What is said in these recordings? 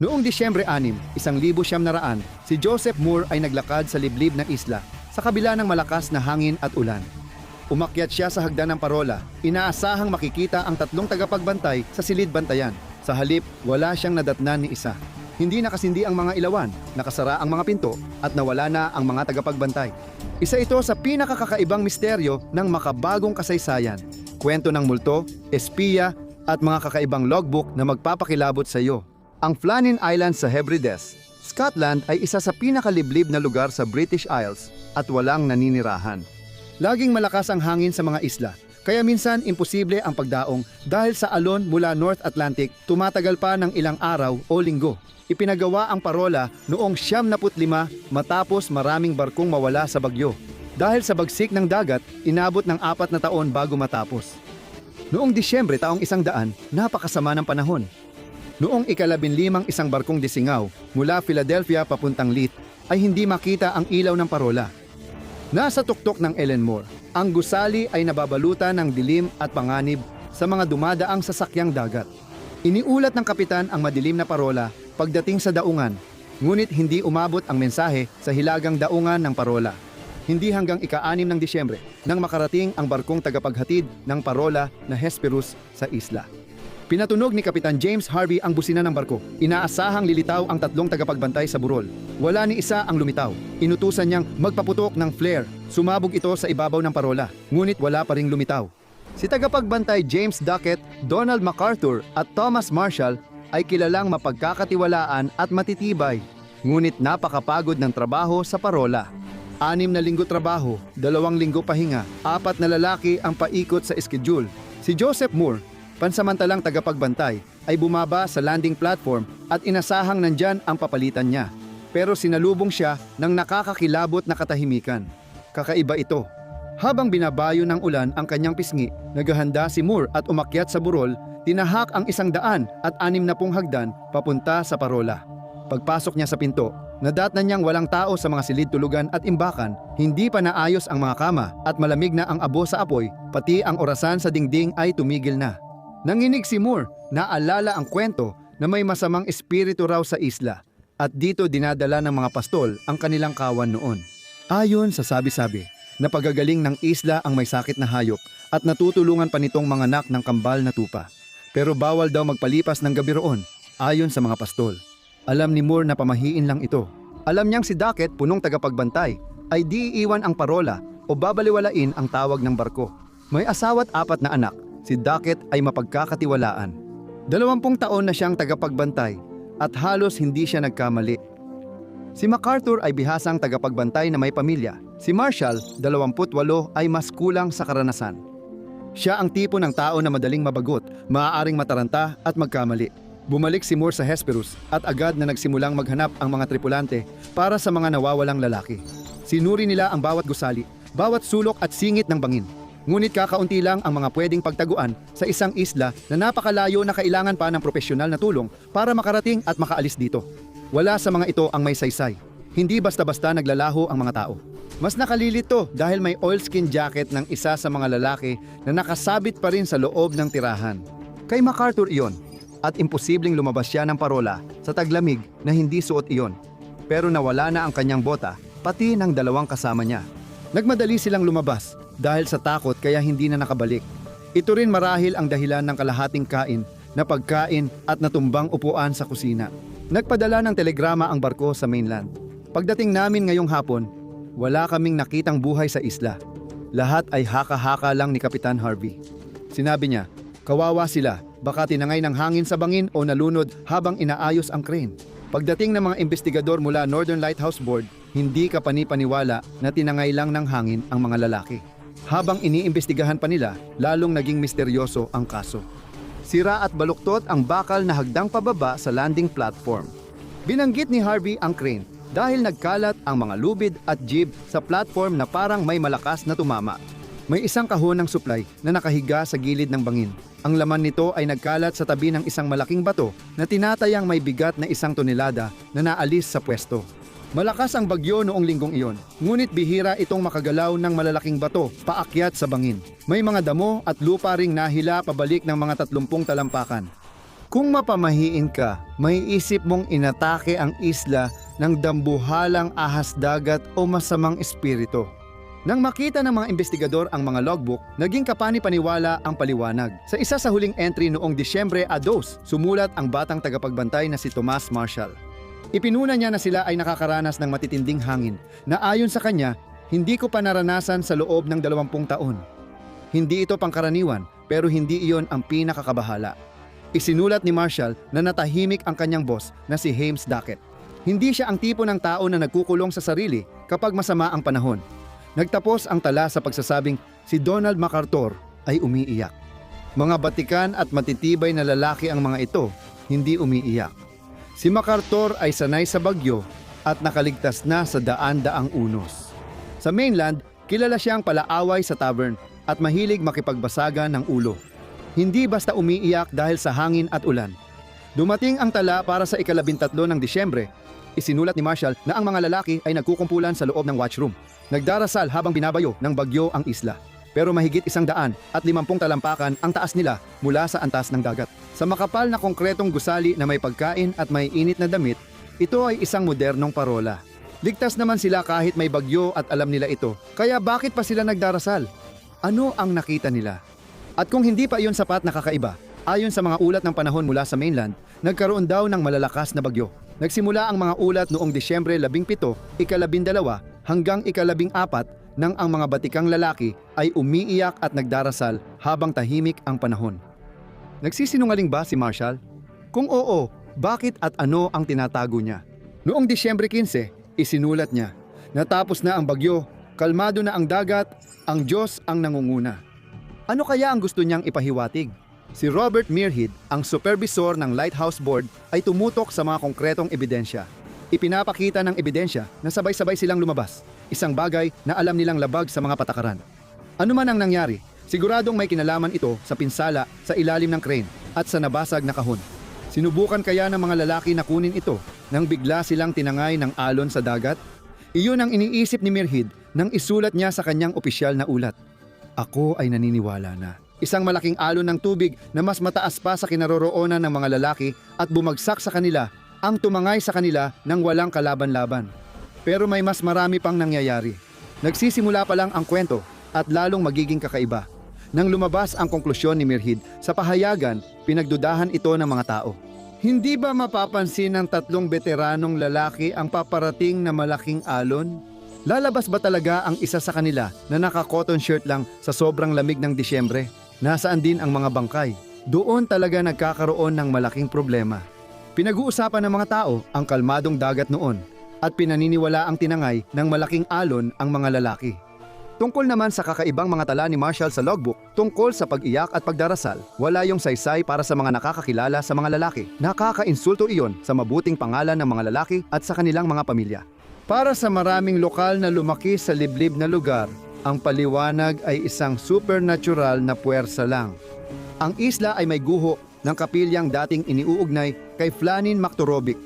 Noong Disyembre 6, 1900, si Joseph Moore ay naglakad sa liblib na isla sa kabila ng malakas na hangin at ulan. Umakyat siya sa hagdan ng parola, inaasahang makikita ang tatlong tagapagbantay sa silid-bantayan. Sa halip, wala siyang nadatnan ni isa. Hindi nakasindi ang mga ilawan, nakasara ang mga pinto, at nawala na ang mga tagapagbantay. Isa ito sa pinakakakaibang misteryo ng makabagong kasaysayan. Kwento ng multo, espiya, at mga kakaibang logbook na magpapakilabot sa iyo. Ang Flannin Islands sa Hebrides, Scotland ay isa sa pinakaliblib na lugar sa British Isles at walang naninirahan. Laging malakas ang hangin sa mga isla, kaya minsan imposible ang pagdaong dahil sa alon mula North Atlantic tumatagal pa ng ilang araw o linggo. Ipinagawa ang parola noong 1975 matapos maraming barkong mawala sa bagyo. Dahil sa bagsik ng dagat, inabot ng 4 na taon bago matapos. Noong Disyembre taong 100, napakasama ng panahon. Noong ika-15 isang barkong disingaw mula Philadelphia papuntang Leith ay hindi makita ang ilaw ng parola. Nasa tuktok ng Ellenmore, ang gusali ay nababalutan ng dilim at panganib sa mga dumadaang sasakyang dagat. Iniulat ng kapitan ang madilim na parola pagdating sa daungan, ngunit hindi umabot ang mensahe sa hilagang daungan ng parola. Hindi hanggang ika-6 ng Disyembre nang makarating ang barkong tagapaghatid ng parola na Hesperus sa isla. Pinatunog ni Kapitan James Harvey ang busina ng barko. Inaasahang lilitaw ang tatlong tagapagbantay sa burol. Wala ni isa ang lumitaw. Inutusan niyang magpaputok ng flare. Sumabog ito sa ibabaw ng parola, ngunit wala pa ring lumitaw. Si tagapagbantay James Duckett, Donald MacArthur at Thomas Marshall ay kilalang mapagkakatiwalaan at matitibay. Ngunit napakapagod ng trabaho sa parola. 6 na linggo trabaho, 2 linggo pahinga, 4 na lalaki ang paikot sa schedule. Si Joseph Moore, pansamantalang tagapagbantay, ay bumaba sa landing platform at inasahang nandyan ang papalitan niya. Pero sinalubong siya ng nakakakilabot na katahimikan. Kakaiba ito. Habang binabayo ng ulan ang kanyang pisngi, naghahanda si Moore at umakyat sa burol, tinahak ang 160 hagdan papunta sa parola. Pagpasok niya sa pinto, nadatnan niyang walang tao sa mga silid tulugan at imbakan, hindi pa naayos ang mga kama at malamig na ang abo sa apoy, pati ang orasan sa dingding ay tumigil na. Nanginig si Moore, naalala ang kwento na may masamang espiritu raw sa isla at dito dinadala ng mga pastol ang kanilang kawan noon. Ayon sa sabi-sabi, napagagaling ng isla ang may sakit na hayop at natutulungan pa nitong manganak ng kambal na tupa. Pero bawal daw magpalipas ng gabi roon, ayon sa mga pastol. Alam ni Moore na pamahiin lang ito. Alam niyang si Duckett, punong tagapagbantay, ay di iiwan ang parola o babaliwalain ang tawag ng barko. May asawa't 4 na anak. Si Duckett ay mapagkakatiwalaan. 20 taon na siyang tagapagbantay at halos hindi siya nagkamali. Si MacArthur ay bihasang tagapagbantay na may pamilya. Si Marshall, 28, ay mas kulang sa karanasan. Siya ang tipo ng tao na madaling mabagot, maaaring mataranta at magkamali. Bumalik si Moore sa Hesperus at agad na nagsimulang maghanap ang mga tripulante para sa mga nawawalang lalaki. Sinuri nila ang bawat gusali, bawat sulok at singit ng bangin. Ngunit kakaunti lang ang mga pwedeng pagtaguan sa isang isla na napakalayo na kailangan pa ng propesyonal na tulong para makarating at makaalis dito. Wala sa mga ito ang may saysay. Hindi basta-basta naglalaho ang mga tao. Mas nakalilito dahil may oilskin jacket ng isa sa mga lalaki na nakasabit pa rin sa loob ng tirahan. Kay MacArthur iyon, at imposibleng lumabas siya ng parola sa taglamig na hindi suot iyon. Pero nawala na ang kanyang bota, pati ng 2 kasama niya. Nagmadali silang lumabas dahil sa takot kaya hindi na nakabalik. Ito rin marahil ang dahilan ng kalahating kain na pagkain at natumbang upuan sa kusina. Nagpadala ng telegrama ang barko sa mainland. Pagdating namin ngayong hapon, wala kaming nakitang buhay sa isla. Lahat ay haka-haka lang ni Kapitan Harvey. Sinabi niya, kawawa sila, baka tinangay ng hangin sa bangin o nalunod habang inaayos ang crane. Pagdating ng mga investigador mula Northern Lighthouse Board, hindi ka panipaniwala na tinangay lang ng hangin ang mga lalaki. Habang iniimbestigahan pa nila, lalong naging misteryoso ang kaso. Sira at baluktot ang bakal na hagdang pababa sa landing platform. Binanggit ni Harvey ang crane dahil nagkalat ang mga lubid at jib sa platform na parang may malakas na tumama. May isang kahon ng supply na nakahiga sa gilid ng bangin. Ang laman nito ay nagkalat sa tabi ng isang malaking bato na tinatayang may bigat na 1 tonelada na naalis sa pwesto. Malakas ang bagyo noong linggong iyon, ngunit bihira itong makagalaw ng malalaking bato paakyat sa bangin. May mga damo at lupa ring nahila pabalik ng mga 30 talampakan. Kung mapamahiin ka, may isip mong inatake ang isla ng dambuhalang ahas dagat o masamang espiritu. Nang makita ng mga investigador ang mga logbook, naging kapani-paniwala ang paliwanag. Sa isa sa huling entry noong Disyembre 2, sumulat ang batang tagapagbantay na si Tomas Marshall. Ipinuna niya na sila ay nakakaranas ng matitinding hangin na ayon sa kanya, hindi ko pa naranasan sa loob ng 20 taon. Hindi ito pangkaraniwan pero hindi iyon ang pinakakabahala. Isinulat ni Marshall na natahimik ang kanyang boss na si James Duckett. Hindi siya ang tipo ng tao na nagkukulong sa sarili kapag masama ang panahon. Nagtapos ang tala sa pagsasabing si Donald MacArthur ay umiiyak. Mga batikan at matitibay na lalaki ang mga ito, hindi umiiyak. Si MacArthur ay sanay sa bagyo at nakaligtas na sa daan-daang unos. Sa mainland, kilala siyang palaaway sa tavern at mahilig makipagbasagan ng ulo. Hindi basta umiiyak dahil sa hangin at ulan. Dumating ang tala para sa ika-13 ng Disyembre. Isinulat ni Marshall na ang mga lalaki ay nagkukumpulan sa loob ng watchroom. Nagdarasal habang binabayo ng bagyo ang isla. Pero mahigit 150 talampakan ang taas nila mula sa antas ng dagat. Sa makapal na konkretong gusali na may pagkain at may init na damit, ito ay isang modernong parola. Ligtas naman sila kahit may bagyo at alam nila ito. Kaya bakit pa sila nagdarasal? Ano ang nakita nila? At kung hindi pa iyon sapat na kakaiba, ayon sa mga ulat ng panahon mula sa mainland, nagkaroon daw ng malalakas na bagyo. Nagsimula ang mga ulat noong Disyembre 17, ika-12 hanggang ika-14 nang ang mga batikang lalaki ay umiiyak at nagdarasal habang tahimik ang panahon. Nagsisinungaling ba si Marshall? Kung oo, bakit at ano ang tinatago niya? Noong Disyembre 15, isinulat niya, natapos na ang bagyo, kalmado na ang dagat, ang Diyos ang nangunguna. Ano kaya ang gusto niyang ipahiwatig? Si Robert Muirhead, ang supervisor ng Lighthouse Board, ay tumutok sa mga konkretong ebidensya. Ipinapakita ng ebidensya na sabay-sabay silang lumabas, isang bagay na alam nilang labag sa mga patakaran. Ano man ang nangyari, siguradong may kinalaman ito sa pinsala sa ilalim ng crane at sa nabasag na kahon. Sinubukan kaya ng mga lalaki na kunin ito nang bigla silang tinangay ng alon sa dagat? Iyon ang iniisip ni Muirhead nang isulat niya sa kanyang opisyal na ulat. Ako ay naniniwala na. Isang malaking alon ng tubig na mas mataas pa sa kinaroroonan ng mga lalaki at bumagsak sa kanila ang tumangay sa kanila nang walang kalaban-laban. Pero may mas marami pang nangyayari. Nagsisimula pa lang ang kwento at lalong magiging kakaiba. Nang lumabas ang konklusyon ni Muirhead sa pahayagan, pinagdudahan ito ng mga tao. Hindi ba mapapansin ng 3 veteranong lalaki ang paparating na malaking alon? Lalabas ba talaga ang isa sa kanila na naka-cotton shirt lang sa sobrang lamig ng Disyembre? Nasaan din ang mga bangkay? Doon talaga nagkakaroon ng malaking problema. Pinag-uusapan ng mga tao ang kalmadong dagat noon at pinaniniwala ang tinangay ng malaking alon ang mga lalaki. Tungkol naman sa kakaibang mga tala ni Marshall sa logbook, tungkol sa pag-iyak at pagdarasal, wala yung saysay para sa mga nakakakilala sa mga lalaki. Nakaka-insulto iyon sa mabuting pangalan ng mga lalaki at sa kanilang mga pamilya. Para sa maraming lokal na lumaki sa liblib na lugar, ang paliwanag ay isang supernatural na puwersa lang. Ang isla ay may guho ng kapilyang dating iniuugnay kay Flanin Mactorobic,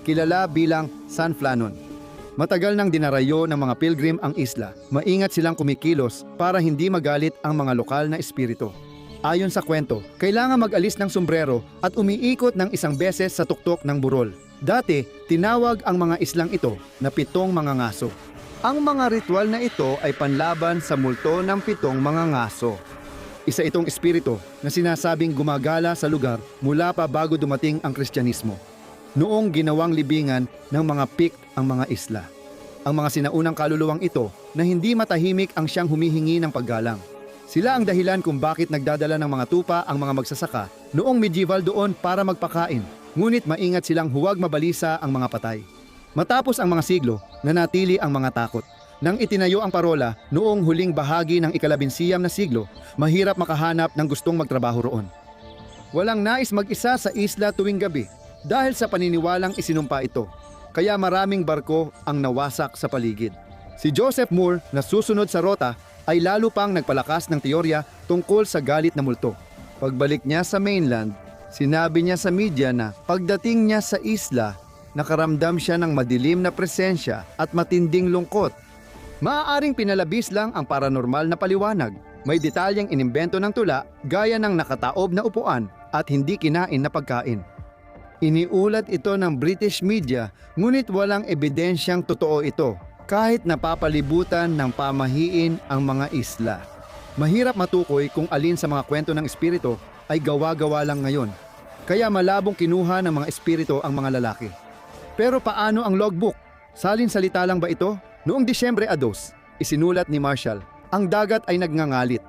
kilala bilang San Flanon. Matagal nang dinarayo ng mga pilgrim ang isla. Maingat silang kumikilos para hindi magalit ang mga lokal na espiritu. Ayon sa kwento, kailangan mag-alis ng sombrero at umiikot ng isang beses sa tuktok ng burol. Dati, tinawag ang mga islang ito na 7 mga ngaso. Ang mga ritual na ito ay panlaban sa multo ng 7 mga ngaso. Isa itong espiritu na sinasabing gumagala sa lugar mula pa bago dumating ang Kristyanismo. Noong ginawang libingan ng mga Pict ang mga isla. Ang mga sinaunang kaluluwang ito na hindi matahimik ang siyang humihingi ng paggalang. Sila ang dahilan kung bakit nagdadala ng mga tupa ang mga magsasaka noong medieval doon para magpakain. Ngunit maingat silang huwag mabalisa ang mga patay. Matapos ang mga siglo, nanatili ang mga takot. Nang itinayo ang parola noong huling bahagi ng ika-19 na siglo, mahirap makahanap ng gustong magtrabaho roon. Walang nais mag-isa sa isla tuwing gabi dahil sa paniniwalang isinumpa ito. Kaya maraming barko ang nawasak sa paligid. Si Joseph Moore na susunod sa rota ay lalo pang nagpalakas ng teorya tungkol sa galit na multo. Pagbalik niya sa mainland, sinabi niya sa media na pagdating niya sa isla, nakaramdam siya ng madilim na presensya at matinding lungkot. Maaaring pinalabis lang ang paranormal na paliwanag. May detalyeng inimbento ng tula gaya ng nakataob na upuan at hindi kinain na pagkain. Iniulat ito ng British media, ngunit walang ebidensyang totoo ito kahit napapalibutan ng pamahiin ang mga isla. Mahirap matukoy kung alin sa mga kwento ng espiritu ay gawa-gawa lang ngayon, kaya malabong kinuha ng mga espiritu ang mga lalaki. Pero paano ang logbook? Salin-salita lang ba ito? Noong Disyembre 2, isinulat ni Marshall, ang dagat ay nagngangalit.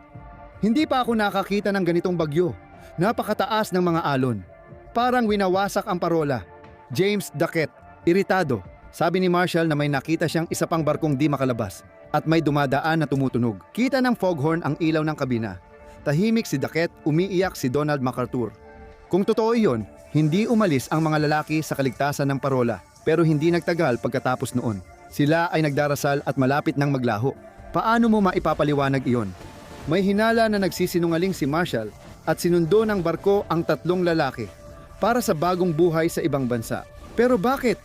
Hindi pa ako nakakita ng ganitong bagyo. Napakataas ng mga alon. Parang winawasak ang parola. James Duckett, iritado. Sabi ni Marshall na may nakita siyang isa pang barkong di makalabas at may dumadaan na tumutunog. Kita ng foghorn ang ilaw ng kabina. Tahimik si Duckett, umiiyak si Donald MacArthur. Kung totoo iyon, hindi umalis ang mga lalaki sa kaligtasan ng parola, pero hindi nagtagal pagkatapos noon. Sila ay nagdarasal at malapit nang maglaho. Paano mo maipapaliwanag iyon? May hinala na nagsisinungaling si Marshall at sinundo ng barko ang 3 lalaki para sa bagong buhay sa ibang bansa. Pero bakit?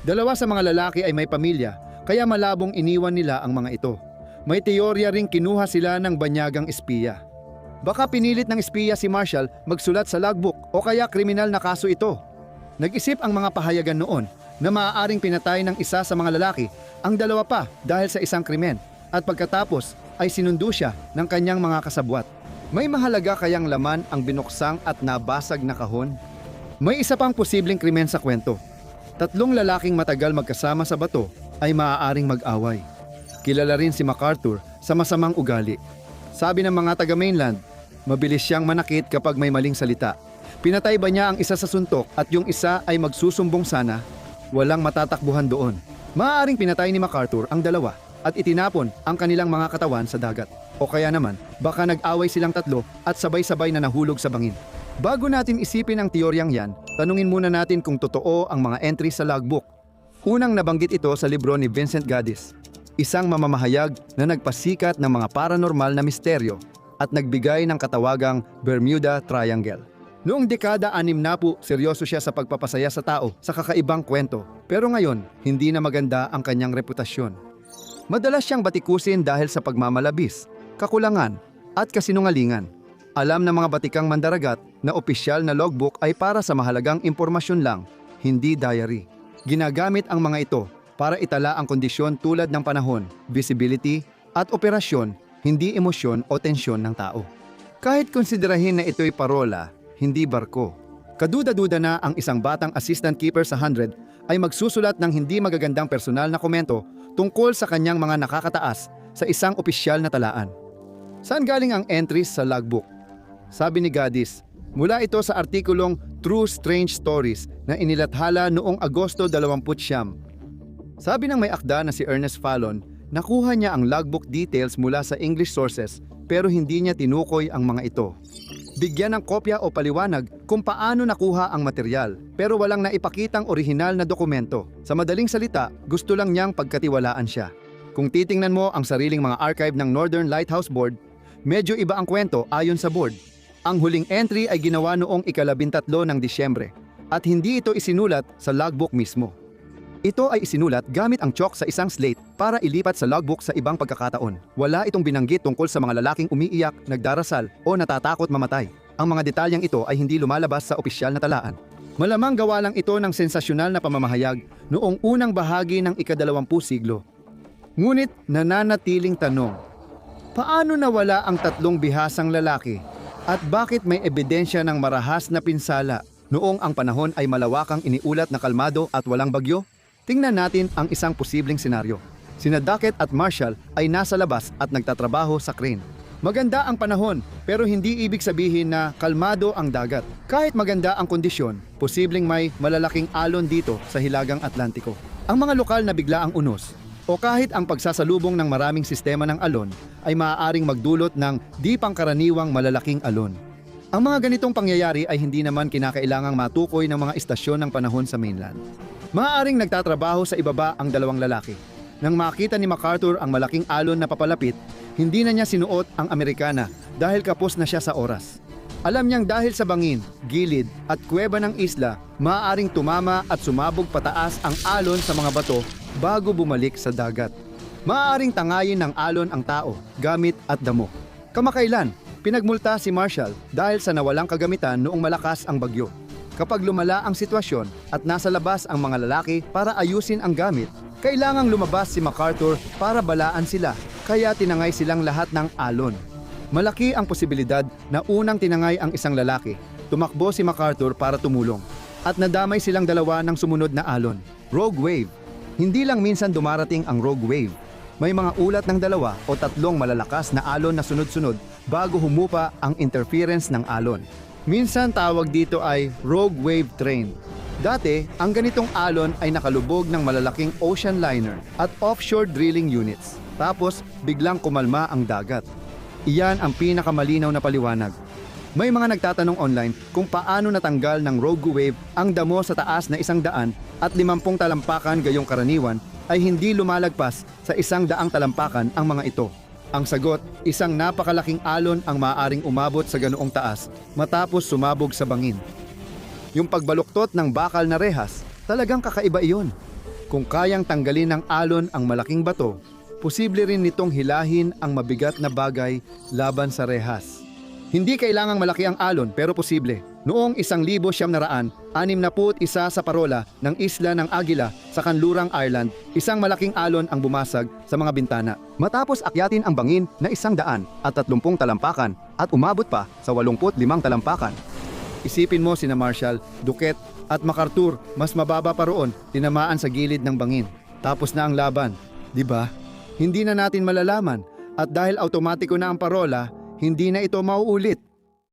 2 sa mga lalaki ay may pamilya, kaya malabong iniwan nila ang mga ito. May teorya ring kinuha sila ng banyagang espiya. Baka pinilit ng espiya si Marshall magsulat sa logbook o kaya kriminal na kaso ito. Nag-isip ang mga pahayagan noon na maaaring pinatay ng isa sa mga lalaki ang 2 pa dahil sa isang krimen at pagkatapos ay sinundo siya ng kanyang mga kasabwat. May mahalaga kayang laman ang binuksang at nabasag na kahon? May isa pang posibleng krimen sa kwento. 3 lalaking matagal magkasama sa bato ay maaaring mag-away. Kilala rin si MacArthur sa masamang ugali. Sabi ng mga taga-mainland, mabilis siyang manakit kapag may maling salita. Pinatay ba niya ang isa sa suntok at yung isa ay magsusumbong sana? Walang matatakbuhan doon. Maaaring pinatay ni MacArthur ang 2 at itinapon ang kanilang mga katawan sa dagat. O kaya naman, baka nag-away silang 3 at sabay-sabay na nahulog sa bangin. Bago natin isipin ang teoryang yan, tanungin muna natin kung totoo ang mga entry sa logbook. Unang nabanggit ito sa libro ni Vincent Gaddis, isang mamamahayag na nagpasikat ng mga paranormal na misteryo at nagbigay ng katawagang Bermuda Triangle. Noong dekada 60, seryoso siya sa pagpapasaya sa tao sa kakaibang kwento, pero ngayon, hindi na maganda ang kanyang reputasyon. Madalas siyang batikusin dahil sa pagmamalabis, kakulangan, at kasinungalingan. Alam ng mga batikang mandaragat na opisyal na logbook ay para sa mahalagang impormasyon lang, hindi diary. Ginagamit ang mga ito para itala ang kondisyon tulad ng panahon, visibility, at operasyon, hindi emosyon o tensyon ng tao. Kahit konsiderahin na ito'y parola, hindi barko. Kaduda-duda na ang isang batang assistant keeper sa 100 ay magsusulat ng hindi magagandang personal na komento tungkol sa kanyang mga nakakataas sa isang opisyal na talaan. Saan galing ang entries sa logbook? Sabi ni Gaddis, mula ito sa artikulong True Strange Stories na inilathala noong Agosto 29. Sabi ng may akda na si Ernest Fallon, nakuha niya ang logbook details mula sa English sources pero hindi niya tinukoy ang mga ito. Bigyan ng kopya o paliwanag kung paano nakuha ang material pero walang naipakitang orihinal na dokumento. Sa madaling salita, gusto lang niyang pagkatiwalaan siya. Kung titingnan mo ang sariling mga archive ng Northern Lighthouse Board, medyo iba ang kwento ayon sa board. Ang huling entry ay ginawa noong ika-13 ng Disyembre at hindi ito isinulat sa logbook mismo. Ito ay isinulat gamit ang chalk sa isang slate para ilipat sa logbook sa ibang pagkakataon. Wala itong binanggit tungkol sa mga lalaking umiiyak, nagdarasal o natatakot mamatay. Ang mga detalyang ito ay hindi lumalabas sa opisyal na talaan. Malamang gawa lang ito ng sensasyonal na pamamahayag noong unang bahagi ng ika-20 siglo. Ngunit nananatiling tanong, paano nawala ang 3 bihasang lalaki at bakit may ebidensya ng marahas na pinsala noong ang panahon ay malawakang iniulat na kalmado at walang bagyo? Tingnan natin ang isang posibleng senaryo. Sina Duckett at Marshall ay nasa labas at nagtatrabaho sa crane. Maganda ang panahon pero hindi ibig sabihin na kalmado ang dagat. Kahit maganda ang kondisyon, posibleng may malalaking alon dito sa Hilagang Atlantiko. Ang mga lokal na bigla ang unos o kahit ang pagsasalubong ng maraming sistema ng alon ay maaaring magdulot ng di pangkaraniwang malalaking alon. Ang mga ganitong pangyayari ay hindi naman kinakailangang matukoy ng mga istasyon ng panahon sa mainland. Maaaring nagtatrabaho sa ibaba ang 2 lalaki. Nang makita ni MacArthur ang malaking alon na papalapit, hindi na niya sinuot ang Amerikana dahil kapos na siya sa oras. Alam niyang dahil sa bangin, gilid at kuweba ng isla, maaaring tumama at sumabog pataas ang alon sa mga bato bago bumalik sa dagat. Maaaring tangayin ng alon ang tao, gamit at damo. Kamakailan, Pinagmulta si Marshall dahil sa nawalang kagamitan noong malakas ang bagyo. Kapag lumala ang sitwasyon at nasa labas ang mga lalaki para ayusin ang gamit, kailangang lumabas si MacArthur para balaan sila, kaya tinangay silang lahat ng alon. Malaki ang posibilidad na unang tinangay ang isang lalaki. Tumakbo si MacArthur para tumulong. At nadamay silang dalawa ng sumunod na alon. Rogue Wave. Hindi lang minsan dumarating ang Rogue Wave. May mga ulat ng 2 o 3 malalakas na alon na sunod-sunod bago humupa ang interference ng alon. Minsan tawag dito ay Rogue Wave Train. Dati, ang ganitong alon ay nakalubog ng malalaking ocean liner at offshore drilling units. Tapos, biglang kumalma ang dagat. Iyan ang pinakamalinaw na paliwanag. May mga nagtatanong online kung paano natanggal ng Rogue Wave ang damo sa taas na 100 at 50 talampakan gayong karaniwan ay hindi lumalagpas sa 100 talampakan ang mga ito. Ang sagot, isang napakalaking alon ang maaaring umabot sa ganoong taas matapos sumabog sa bangin. Yung pagbaluktot ng bakal na rehas, talagang kakaiba iyon. Kung kayang tanggalin ng alon ang malaking bato, posible rin nitong hilahin ang mabigat na bagay laban sa rehas. Hindi kailangang malaki ang alon pero posible. Noong 1961 sa parola ng isla ng Agila sa kanlurang Ireland, isang malaking alon ang bumasag sa mga bintana. Matapos akyatin ang bangin na 130 talampakan at umabot pa sa 85 talampakan. Isipin mo sina Marshall, Duquette at MacArthur, mas mababa pa roon, tinamaan sa gilid ng bangin. Tapos na ang laban, di ba? Hindi na natin malalaman at dahil automatiko na ang parola, hindi na ito mauulit.